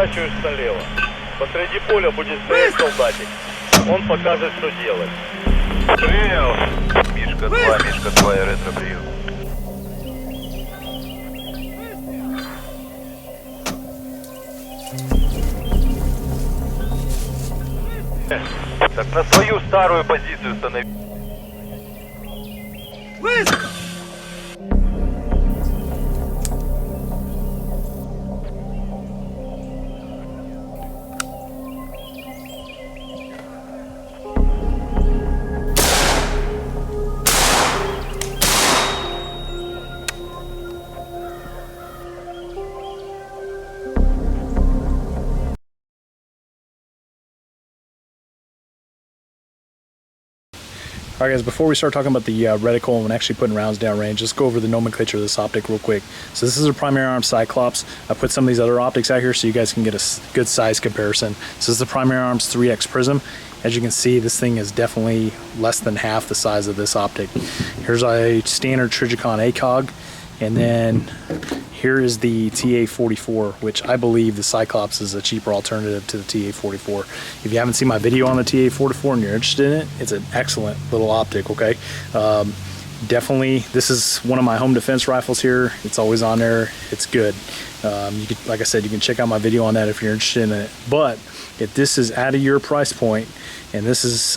поворачиваешь налево. Посреди поля будет стоять солдатик. Он покажет, что делать. Принял. Мишка 2, Мишка 2, я ретро прием. Так на свою старую позицию становись. Alright guys, before we start talking about the reticle and actually putting rounds down range, let's go over the nomenclature of this optic real quick. So this is a Primary Arms Cyclops. I put some of these other optics out here so you guys can get a good size comparison. So this is the Primary Arms 3X prism. As you can see, this thing is definitely less than half the size of this optic. Here's a standard Trigicon ACOG, and then here is the TA44, which I believe the Cyclops is a cheaper alternative to the TA44. If you haven't seen my video on the TA44 and you're interested in it, it's an excellent little optic, okay? Definitely, this is one of my home defense rifles here. It's always on there. It's good. You could, like I said, you can check out my video on that if you're interested in it. But if this is out of your price point, and this is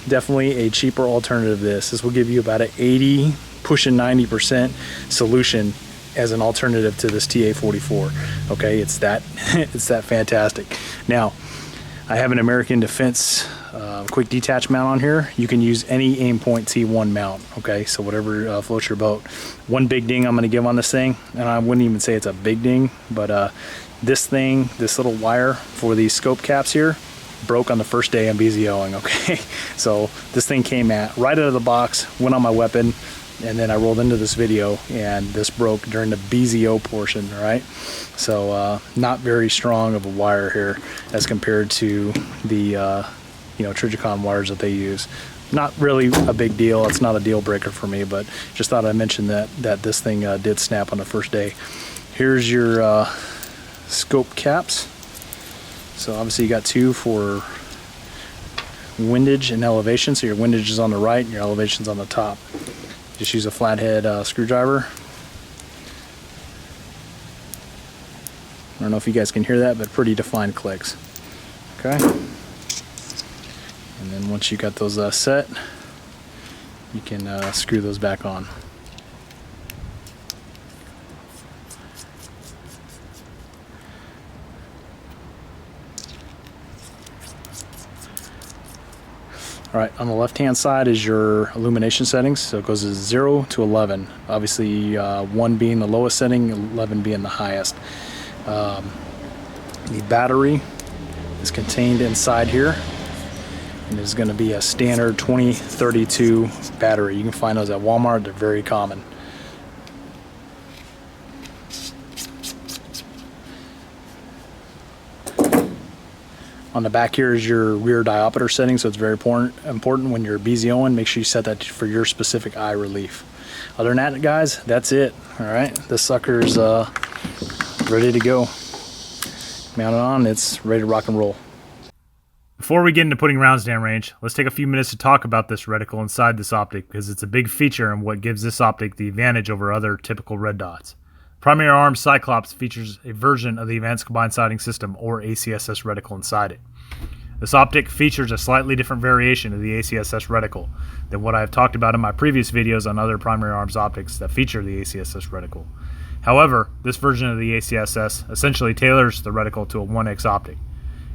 definitely a cheaper alternative to this will give you about an 80, pushing 90% solution as an alternative to this TA44. Okay, it's that it's that fantastic. Now, I have an American Defense quick detach mount on here. You can use any Aimpoint T1 mount. Okay, so whatever floats your boat. One big ding I'm going to give on this thing, and I wouldn't even say it's a big ding, but this little wire for these scope caps here broke on the first day I'm BZOing. Okay, so this thing came right out of the box, went on my weapon, and then I rolled into this video and this broke during the BZO portion, right? So not very strong of a wire here as compared to the Trigicon wires that they use. Not really a big deal. It's not a deal breaker for me, but just thought I'd mention that this thing did snap on the first day. Here's your scope caps. So obviously you got two for windage and elevation. So your windage is on the right and your elevation's on the top. Just use a flathead screwdriver. I don't know if you guys can hear that, but pretty defined clicks. Okay. And then once you got those set, you can screw those back on. Alright, on the left hand side is your illumination settings, so it goes to 0 to 11. Obviously 1 being the lowest setting, 11 being the highest. The battery is contained inside here, and it's going to be a standard 2032 battery. You can find those at Walmart, they're very common. On the back here is your rear diopter setting, so it's very important when you're BZOing. Make sure you set that for your specific eye relief. Other than that, guys, that's it. All right, this sucker's ready to go. Mounted on, it's ready to rock and roll. Before we get into putting rounds down range, let's take a few minutes to talk about this reticle inside this optic, because it's a big feature and what gives this optic the advantage over other typical red dots. Primary Arms Cyclops features a version of the Advanced Combined Sighting System, or ACSS reticle, inside it. This optic features a slightly different variation of the ACSS reticle than what I have talked about in my previous videos on other Primary Arms optics that feature the ACSS reticle. However, this version of the ACSS essentially tailors the reticle to a 1X optic.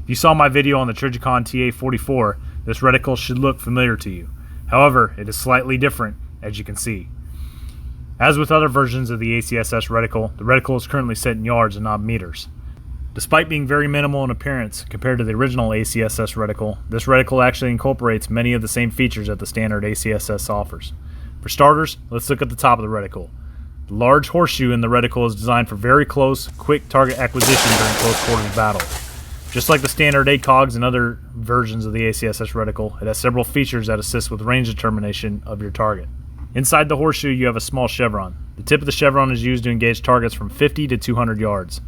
If you saw my video on the Trigicon TA44, this reticle should look familiar to you. However, it is slightly different, as you can see. As with other versions of the ACSS reticle, the reticle is currently set in yards and not meters. Despite being very minimal in appearance compared to the original ACSS reticle, this reticle actually incorporates many of the same features that the standard ACSS offers. For starters, let's look at the top of the reticle. The large horseshoe in the reticle is designed for very close, quick target acquisition during close quarters battle. Just like the standard ACOGs and other versions of the ACSS reticle, it has several features that assist with range determination of your target. Inside the horseshoe, you have a small chevron. The tip of the chevron is used to engage targets from 50 to 200 yards.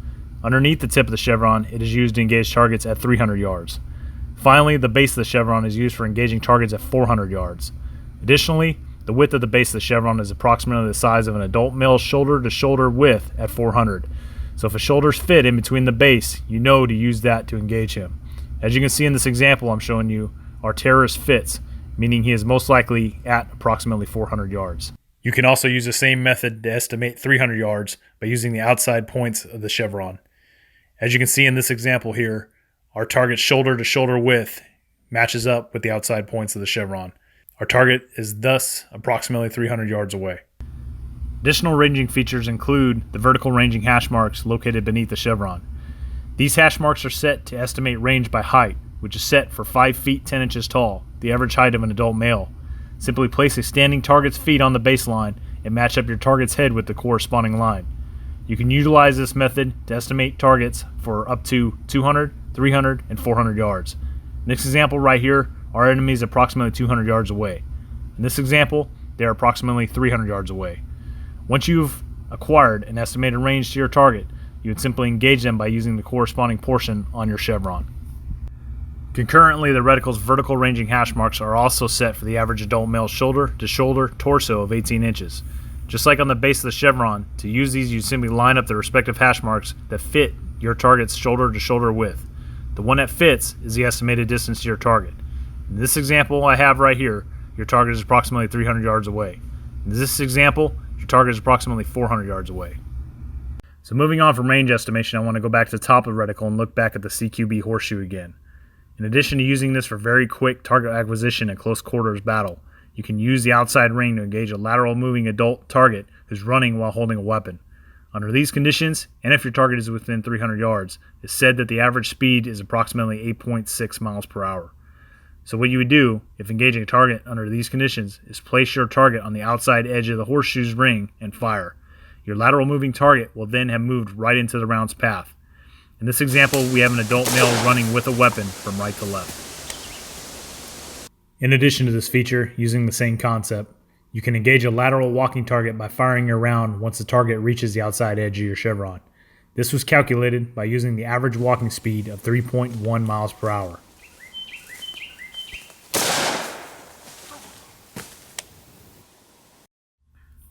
Underneath the tip of the chevron, it is used to engage targets at 300 yards. Finally, the base of the chevron is used for engaging targets at 400 yards. Additionally, the width of the base of the chevron is approximately the size of an adult male's shoulder-to-shoulder width at 400. So if a shoulder's fit in between the base, you know to use that to engage him. As you can see in this example I'm showing you, our terrorist fits, meaning he is most likely at approximately 400 yards. You can also use the same method to estimate 300 yards by using the outside points of the chevron. As you can see in this example here, our target's shoulder-to-shoulder width matches up with the outside points of the chevron. Our target is thus approximately 300 yards away. Additional ranging features include the vertical ranging hash marks located beneath the chevron. These hash marks are set to estimate range by height, which is set for 5 feet 10 inches tall, the average height of an adult male. Simply place a standing target's feet on the baseline and match up your target's head with the corresponding line. You can utilize this method to estimate targets for up to 200, 300, and 400 yards. In this example right here, our enemy is approximately 200 yards away. In this example, they are approximately 300 yards away. Once you've acquired an estimated range to your target, you would simply engage them by using the corresponding portion on your chevron. Concurrently, the reticle's vertical ranging hash marks are also set for the average adult male's shoulder-to-shoulder torso of 18 inches. Just like on the base of the chevron, to use these you simply line up the respective hash marks that fit your target's shoulder-to-shoulder width. The one that fits is the estimated distance to your target. In this example I have right here, your target is approximately 300 yards away. In this example, your target is approximately 400 yards away. So moving on from range estimation, I want to go back to the top of the reticle and look back at the CQB horseshoe again. In addition to using this for very quick target acquisition in close quarters battle, you can use the outside ring to engage a lateral moving adult target who's running while holding a weapon. Under these conditions, and if your target is within 300 yards, it's said that the average speed is approximately 8.6 miles per hour. So what you would do, if engaging a target under these conditions, is place your target on the outside edge of the horseshoe's ring and fire. Your lateral moving target will then have moved right into the round's path. In this example, we have an adult male running with a weapon from right to left. In addition to this feature, using the same concept, you can engage a lateral walking target by firing your round once the target reaches the outside edge of your chevron. This was calculated by using the average walking speed of 3.1 miles per hour.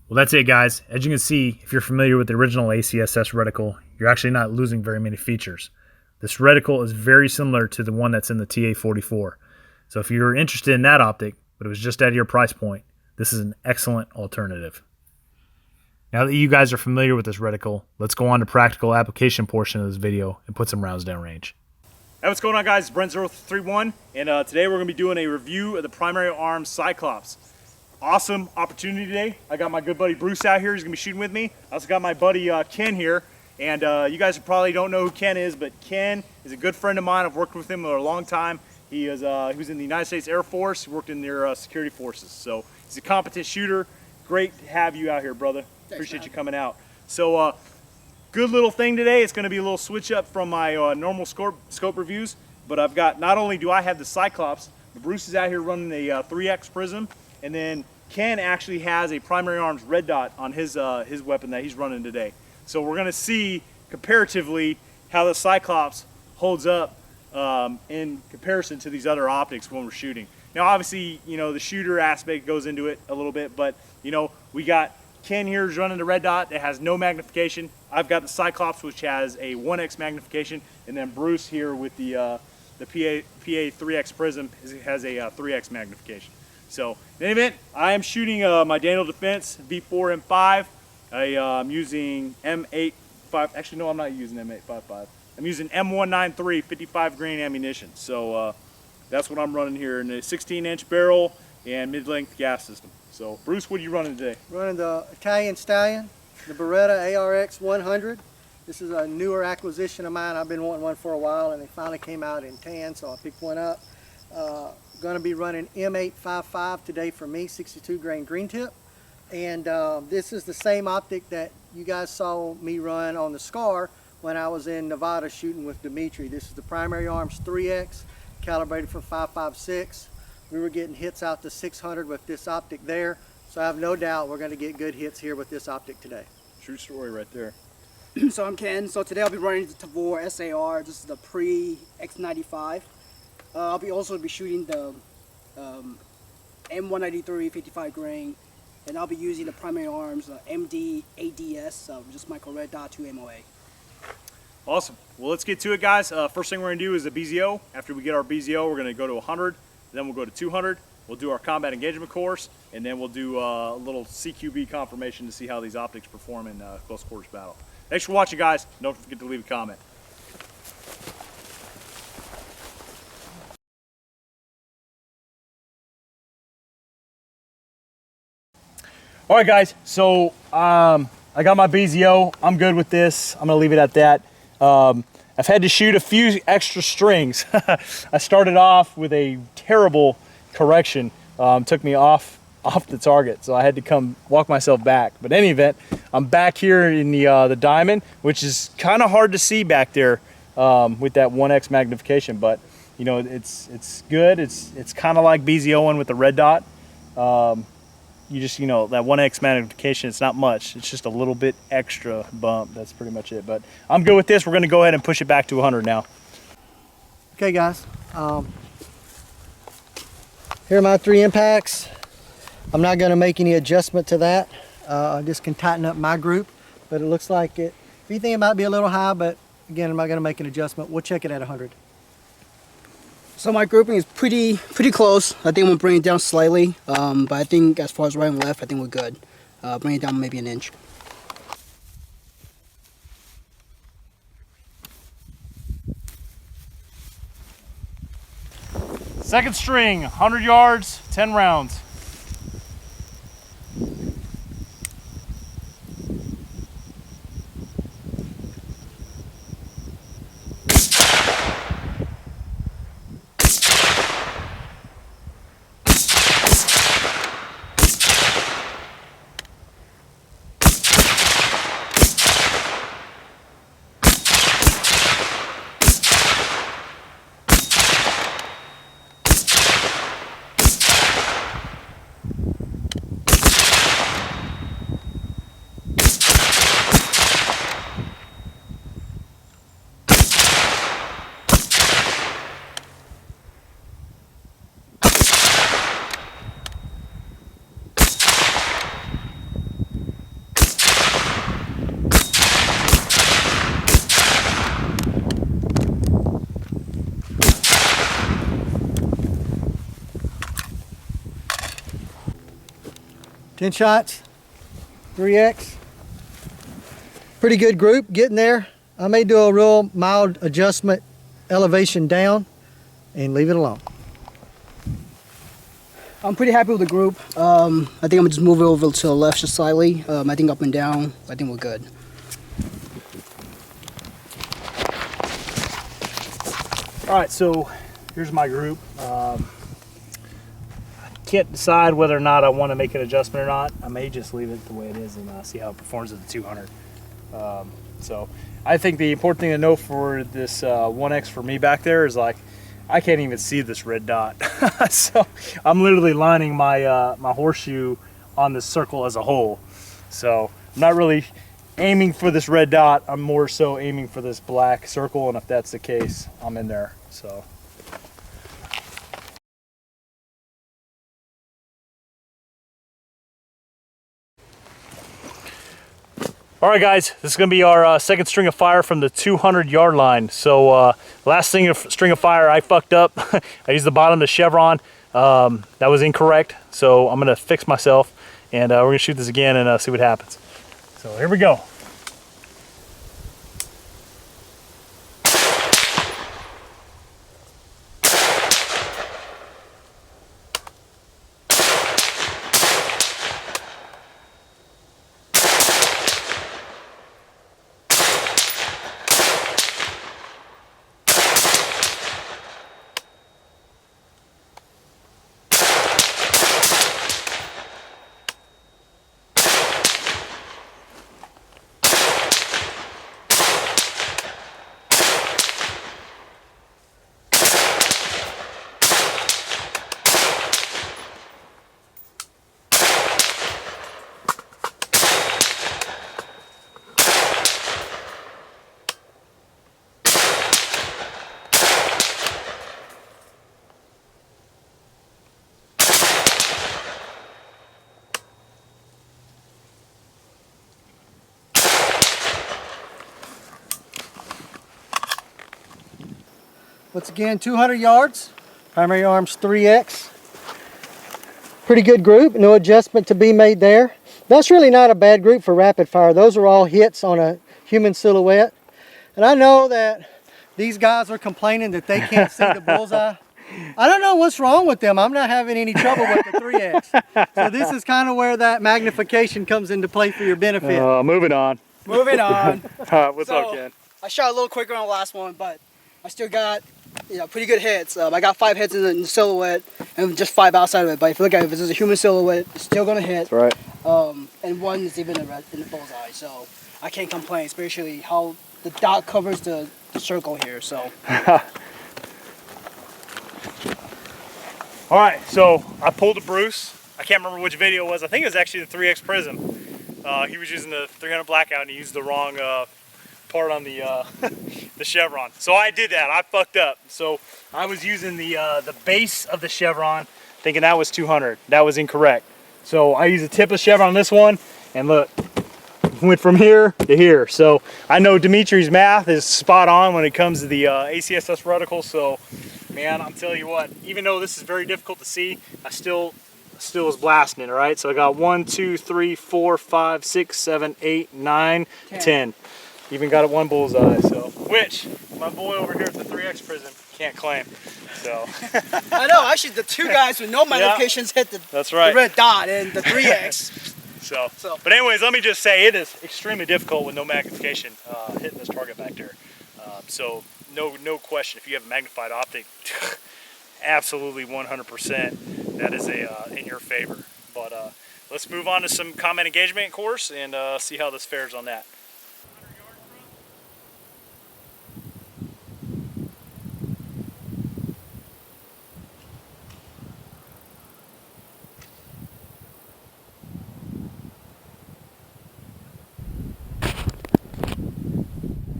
Well, that's it, guys. As you can see, if you're familiar with the original ACSS reticle, you're actually not losing very many features. This reticle is very similar to the one that's in the TA-44. So if you're interested in that optic, but it was just at your price point, this is an excellent alternative. Now that you guys are familiar with this reticle, let's go on to practical application portion of this video and put some rounds downrange. Hey, what's going on, guys? It's Brent0331, and today we're going to be doing a review of the Primary Arms Cyclops. Awesome opportunity today. I got my good buddy Bruce out here. He's going to be shooting with me. I also got my buddy Ken here. And you guys probably don't know who Ken is, but Ken is a good friend of mine. I've worked with him for a long time. He was in the United States Air Force. He worked in their security forces. So he's a competent shooter. Great to have you out here, brother. Appreciate you coming out. So good little thing today. It's going to be a little switch up from my normal scope reviews. But I've got, not only do I have the Cyclops, but Bruce is out here running a 3X prism. And then Ken actually has a Primary Arms red dot on his weapon that he's running today. So we're going to see comparatively how the Cyclops holds up in comparison to these other optics when we're shooting. Now obviously, you know, the shooter aspect goes into it a little bit, but you know, we got Ken here is running the red dot that has no magnification. I've got the Cyclops, which has a 1x magnification, and then Bruce here with the PA 3X prism has a 3x magnification. So in any event, I am shooting my Daniel Defense M4V5. I'm using M85. Actually, no, I'm not using M855. I'm using M193 55 grain ammunition. So that's what I'm running here in a 16-inch barrel and mid-length gas system. So Bruce, what are you running today? Running the Italian Stallion, the Beretta ARX 100. This is a newer acquisition of mine. I've been wanting one for a while, and they finally came out in tan, so I picked one up. Going to be running M855 today for me, 62 grain green tip. And this is the same optic that you guys saw me run on the SCAR when I was in Nevada shooting with Dimitri. This is the Primary Arms 3X, calibrated for 5.56. We were getting hits out to 600 with this optic there, so I have no doubt we're going to get good hits here with this optic today. True story right there. So I'm Ken. So today I'll be running the Tavor SAR. This is the pre-X95. I'll be also be shooting the M193 55 grain, and I'll be using the Primary Arms MD ADS, just micro red dot 2 MOA. Awesome. Well, let's get to it, guys. First thing we're going to do is a BZO. After we get our BZO, we're going to go to 100, then we'll go to 200. We'll do our combat engagement course, and then we'll do a little CQB confirmation to see how these optics perform in close quarters battle. Thanks for watching, guys. Don't forget to leave a comment. All right, guys. So I got my BZO. I'm good with this. I'm going to leave it at that. I've had to shoot a few extra strings. I started off with a terrible correction. Took me off the target, so I had to come walk myself back. But in any event, I'm back here in the diamond, which is kind of hard to see back there with that 1x magnification. But you know, it's good. It's kind of like BZOing with the red dot. You just, you know, that 1x magnification, it's not much. It's just a little bit extra bump. That's pretty much it. But I'm good with this. We're going to go ahead and push it back to 100 now. Okay, guys. Here are my 3 impacts. I'm not going to make any adjustment to that. I just can tighten up my group, but it looks like it. If you think it might be a little high, but again, I'm not going to make an adjustment. We'll check it at 100. So my grouping is pretty close. I think we'll bring it down slightly, but I think as far as right and left, I think we're good. Bring it down maybe an inch. Second string, 100 yards, 10 rounds. Ten shots, 3x. Pretty good group, getting there. I may do a real mild adjustment, elevation down, and leave it alone. I'm pretty happy with the group. I think I'm gonna just move it over to the left just slightly. I think up and down, I think we're good. All right, so here's my group. I can't decide whether or not I want to make an adjustment or not. I may just leave it the way it is and see how it performs at the 200. So I think the important thing to know for this 1X for me back there is, like, I can't even see this red dot. So I'm literally lining my my horseshoe on this circle as a whole. So I'm not really aiming for this red dot. I'm more so aiming for this black circle, and if that's the case, I'm in there. So. All right, guys, this is going to be our second string of fire from the 200-yard line. So last string of fire, I fucked up. I used the bottom of the chevron. That was incorrect. So I'm going to fix myself, and we're going to shoot this again and see what happens. So here we go. Once again, 200 yards, Primary Arms 3X. Pretty good group, no adjustment to be made there. That's really not a bad group for rapid fire. Those are all hits on a human silhouette. And I know that these guys are complaining that they can't see the bullseye. I don't know what's wrong with them. I'm not having any trouble with the 3X. So this is kind of where that magnification comes into play for your benefit. Moving on. Moving on. What's So, up, Ken? I shot a little quicker on the last one, but I still got, you know, pretty good hits. I got 5 hits in the silhouette and just 5 outside of it. But if you look at it, if it's a human silhouette, it's still gonna hit. That's right. And 1 is even in the bullseye, so I can't complain, especially how the dot covers the circle here. So. All right, so I pulled a Bruce. I can't remember which video it was. I think it was actually the 3X prism. He was using the 300 blackout and he used the wrong part on the the chevron. So I did that. I fucked up. So I was using the base of the chevron, thinking that was 200. That was incorrect. So I used the tip of chevron on this one, and look, went from here to here. So I know Dimitri's math is spot on when it comes to the ACSS reticle. So man, I'm telling you what, even though this is very difficult to see, I still was blasting it, all right? So I got 1, 2, 3, 4, 5, 6, 7, 8, 9, 10. Even got it 1 bullseye, so, which my boy over here at the 3X prism can't claim, so. I know, actually the 2 guys with no magnifications hit that's right. the red dot and the 3X. So, but anyways, let me just say it is extremely difficult with no magnification hitting this target back there. So no question, if you have a magnified optic, absolutely 100% that is in your favor. But let's move on to some combat engagement course and see how this fares on that.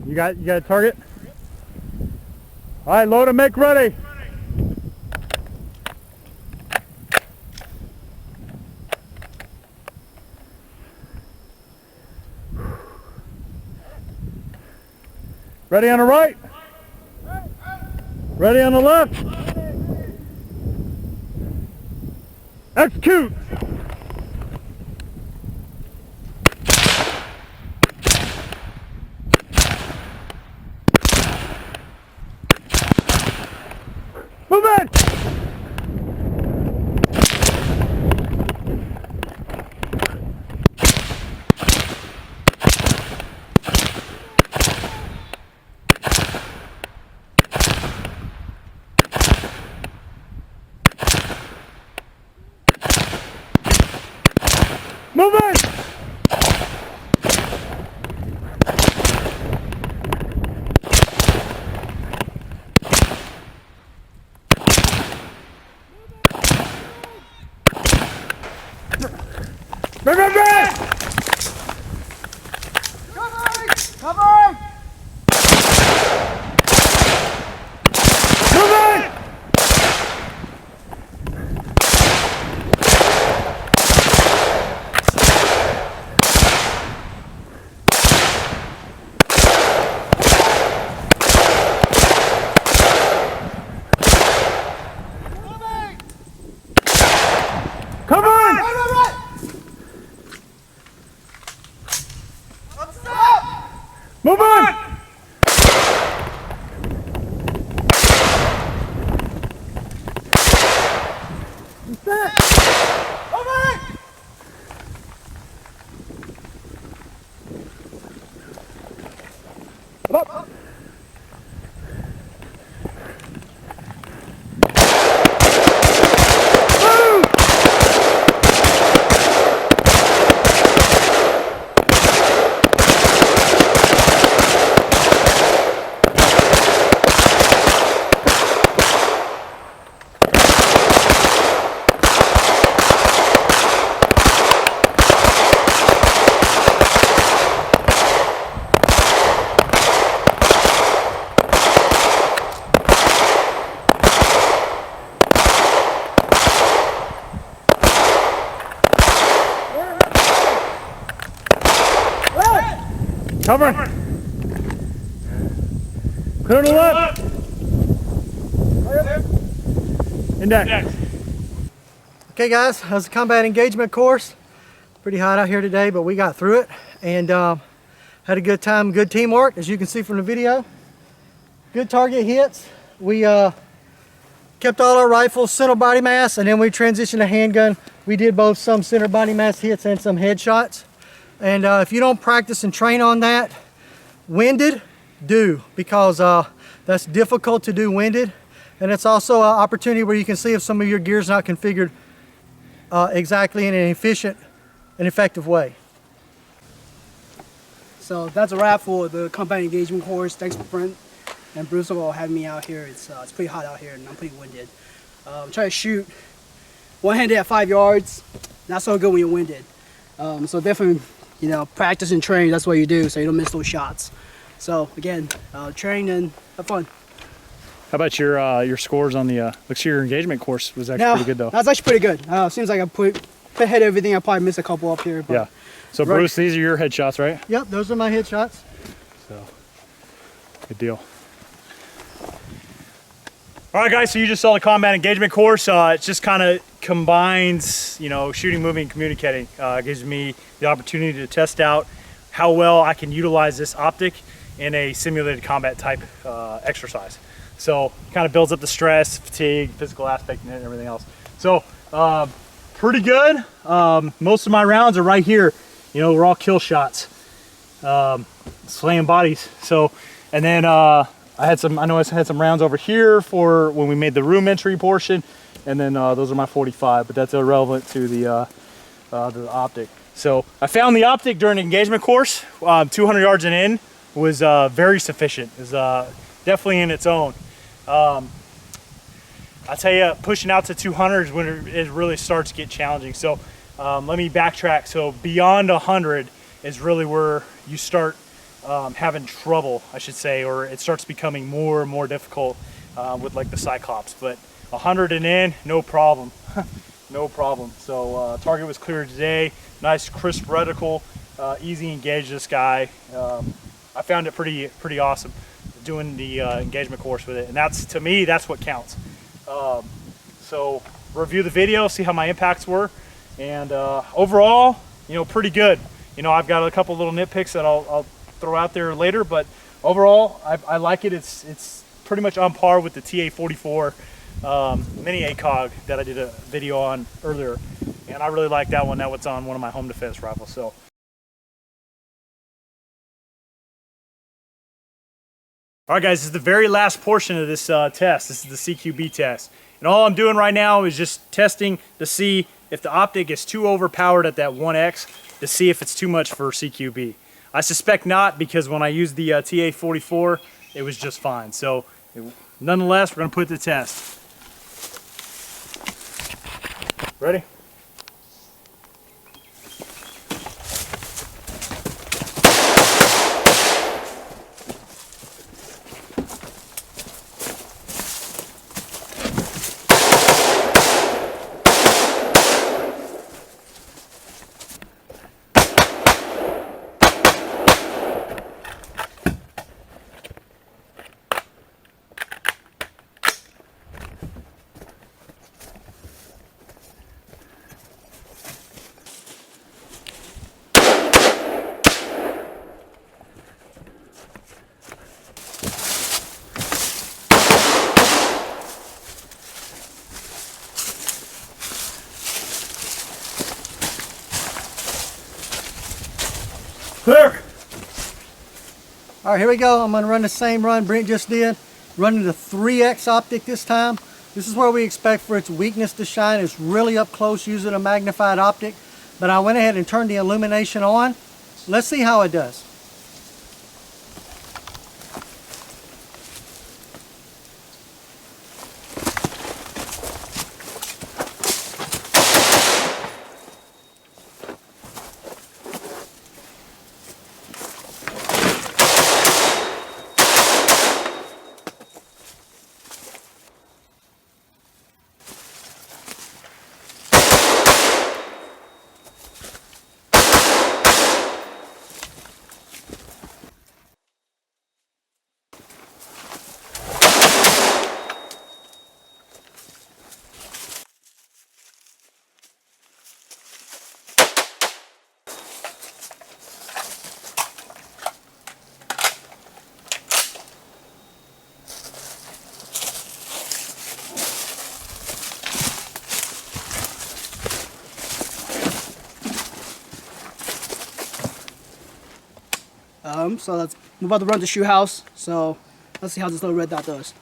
You got a target? All right, load and make ready. Ready on the right? Ready on the left? Execute! Move in! Move in! Remember! Cover! Move in! Move on! Up. Cover. Clear to the left. Index. Okay guys, that was a combat engagement course. Pretty hot out here today, but we got through it and had a good time, good teamwork, as you can see from the video. Good target hits. We kept all our rifles center body mass, and then we transitioned to handgun. We did both some center body mass hits and some headshots. And if you don't practice and train on that, winded, do, because that's difficult to do winded. And it's also an opportunity where you can see if some of your gear's not configured exactly in an efficient and effective way. So that's a wrap for the combat engagement course. Thanks, Brent and Bruce, for having me out here. It's pretty hot out here and I'm pretty winded. I'm trying to shoot one-handed at 5 yards. Not so good when you're winded. So definitely, you know, practice and train. That's what you do, so you don't miss those shots. So again, train and have fun. How about your scores on the looks like your engagement course was actually pretty good though. That's actually pretty good. Seems like I put ahead everything. I probably missed a couple up here. But yeah. So Bruce, these are your headshots, right? Yep, those are my headshots. So good deal. All right, guys, so you just saw the combat engagement course. It just kind of combines, you know, shooting, moving, communicating. It gives me the opportunity to test out how well I can utilize this optic in a simulated combat type exercise. So it kind of builds up the stress, fatigue, physical aspect, and everything else. So pretty good. Most of my rounds are right here. You know, we're all kill shots, slaying bodies. So, and then I had some rounds over here for when we made the room entry portion, and then those are my 45, but that's irrelevant to the optic. So I found the optic during the engagement course. 200 yards and in was very sufficient. It was definitely in its own. I tell you, pushing out to 200 is when it really starts to get challenging. So let me backtrack. So beyond 100 is really where you start having trouble, I should say, or it starts becoming more and more difficult with like the Cyclops. But 100 and in, no problem. No problem. So target was cleared today. Nice crisp reticle, easy engage this guy. I found it pretty awesome doing the engagement course with it, and that's, to me, that's what counts. So review the video, see how my impacts were, and overall, you know, pretty good. You know, I've got a couple little nitpicks that I'll throw out there later, but overall, I like it. It's pretty much on par with the TA-44 mini ACOG that I did a video on earlier, and I really like that one. That was on one of my home defense rifles. So. All right, guys, this is the very last portion of this test. This is the CQB test. And all I'm doing right now is just testing to see if the optic is too overpowered at that 1X, to see if it's too much for CQB. I suspect not, because when I used the TA-44, it was just fine. So nonetheless, we're gonna put it to the test. Ready? Clear. All right, here we go. I'm gonna run the same run Brent just did. Running the 3X optic this time. This is where we expect for its weakness to shine. It's really up close using a magnified optic, but I went ahead and turned the illumination on. Let's see how it does. So we're about to run the shoe house. So let's see how this little red dot does.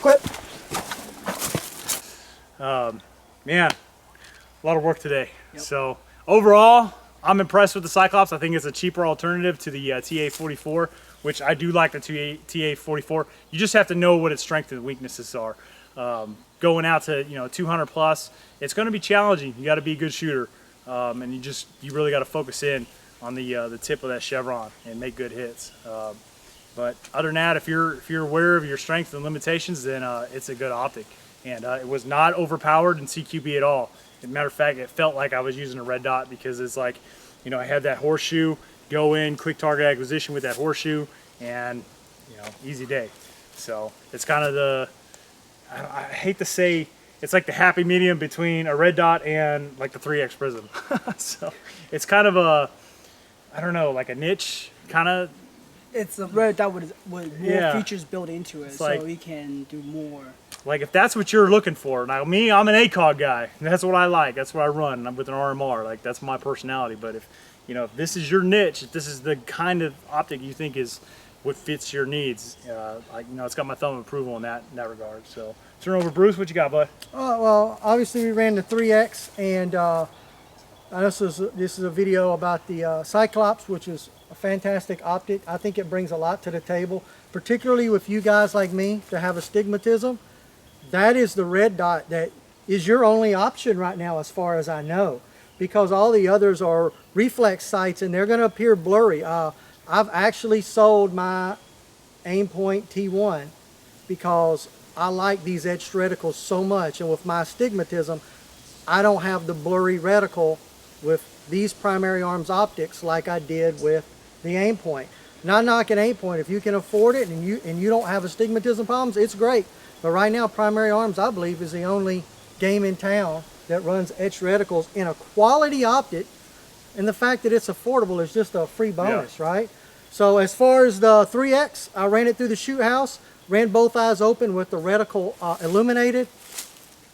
Quit. Man, a lot of work today. So overall, I'm impressed with the Cyclops. I think it's a cheaper alternative to the TA44, which I do like the TA44. You just have to know what its strengths and weaknesses are. Going out to 200 plus, it's going to be challenging. You got to be a good shooter, and you really got to focus in on the tip of that chevron and make good hits. But other than that, if you're aware of your strengths and limitations, then it's a good optic. And it was not overpowered in CQB at all. As a matter of fact, it felt like I was using a red dot because it's like, I had that horseshoe, go in, quick target acquisition with that horseshoe, and easy day. So it's kind of I hate to say, it's like the happy medium between a red dot and like the 3X prism. So it's kind of I don't know, like a niche kind of. It's a red dot with more features built into it, it's so like, we can do more. Like if that's what you're looking for. Now me, I'm an ACOG guy. That's what I like. That's what I run. I'm with an RMR. Like that's my personality. But if if this is your niche, if this is the kind of optic you think is what fits your needs, it's got my thumb of approval in that regard. So turn over, Bruce. What you got, bud? Well, obviously we ran the 3X, and this is a video about the Cyclops, which is a fantastic optic. I think it brings a lot to the table, particularly with you guys like me to have astigmatism. That is the red dot that is your only option right now, as far as I know, because all the others are reflex sights and they're going to appear blurry. I've actually sold my Aimpoint T1 because I like these edged reticles so much, and with my astigmatism, I don't have the blurry reticle with these Primary Arms optics like I did with the Aimpoint. Not knocking Aimpoint. If you can afford it and you don't have astigmatism problems, it's great. But right now, Primary Arms, I believe, is the only game in town that runs etched reticles in a quality optic, and the fact that it's affordable is just a free bonus, right? So as far as the 3X, I ran it through the shoot house, ran both eyes open with the reticle illuminated.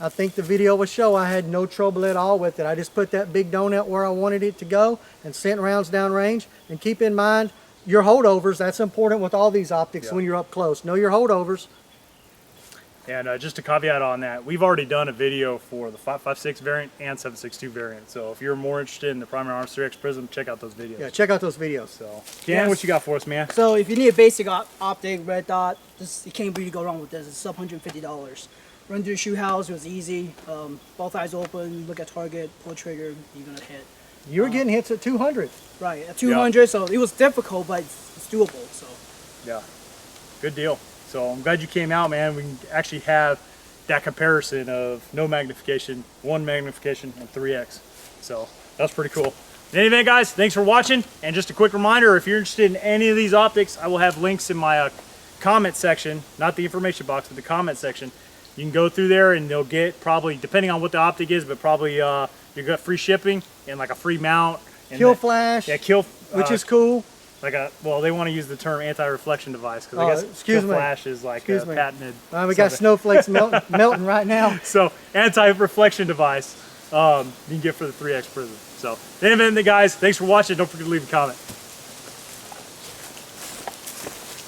I think the video will show I had no trouble at all with it. I just put that big donut where I wanted it to go and sent rounds down range. And keep in mind your holdovers. That's important with all these optics when you're up close. Know your holdovers. And just a caveat on that, we've already done a video for the 5.56 variant and 7.62 variant. So if you're more interested in the Primary Arms 3X Prism, check out those videos. Yeah, check out those videos. So, Dan, what you got for us, man? So if you need a basic optic red dot, you can't really go wrong with this. It's sub $150. Run through the shoe house, it was easy. Both eyes open, look at target, pull trigger, you're gonna hit. You were getting hits at 200. Right, at 200, so it was difficult, but it's doable. So yeah, good deal. So I'm glad you came out, man. We can actually have that comparison of no magnification, 1 magnification, and 3X. So that's pretty cool. In any event, guys, thanks for watching. And just a quick reminder, if you're interested in any of these optics, I will have links in my comment section, not the information box, but the comment section. You can go through there and they'll get probably, depending on what the optic is, but probably you got free shipping and like a free mount. And kill flash. Yeah, which is cool. Like well, they want to use the term anti-reflection device because I guess kill flash is like a patented. We got snowflakes melting right now. So anti-reflection device you can get for the 3X Prism. So in any event, guys, thanks for watching. Don't forget to leave a comment.